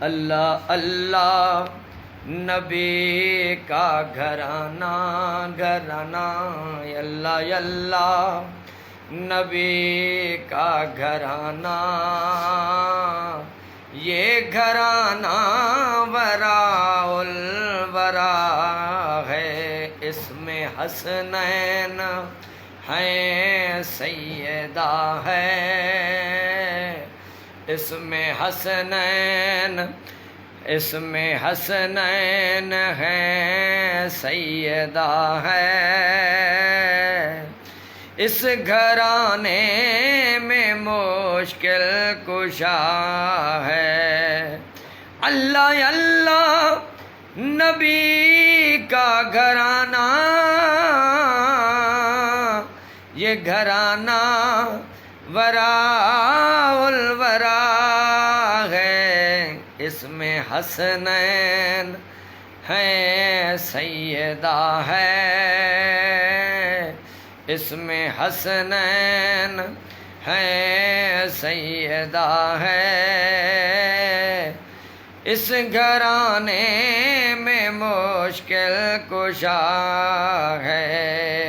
اللہ اللہ نبی کا گھرانہ گھرانہ، اللہ اللہ نبی کا گھرانہ، یہ گھرانہ وراء الورا ہے، اس میں حسنین ہیں سیدہ ہے، اس میں حسنین ہیں سیدہ ہے، اس گھرانے میں مشکل کشا ہے، اللہ اللہ نبی کا گھرانہ، یہ گھرانہ وراء الورا ہے، اس میں حسنین ہیں سیدہ ہے، اس میں حسنین ہیں سیدہ ہے، اس گھرانے میں مشکل کشا ہے،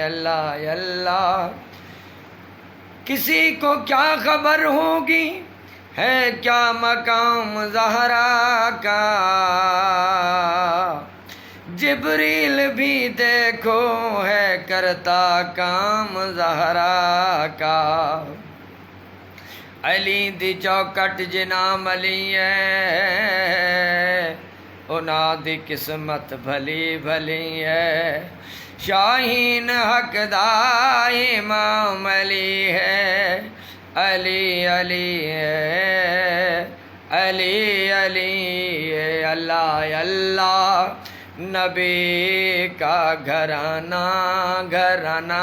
اللہ اللہ کسی کو کیا خبر ہوگی ہے کیا مقام زہرا کا، جبریل بھی دیکھو ہے کرتا کام زہرا کا، علی دی چوکٹ جنام علی ہے، انہاں دی قسمت بھلی بھلی ہے، شاہین حق دا امام علی ہے، علی علی ہے، علی علی ہے، اللہ اللہ نبی کا گھرانہ گھرانہ،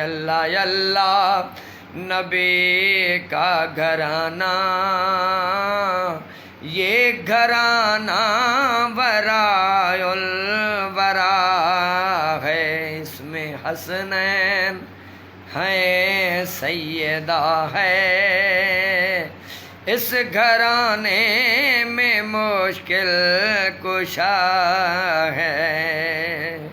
اللہ اللہ نبی کا گھرانہ، یہ گھرانہ وراء الورا ہے، اس میں حسنین ہیں سیدہ ہے، اس گھرانے میں مشکل کشا ہے۔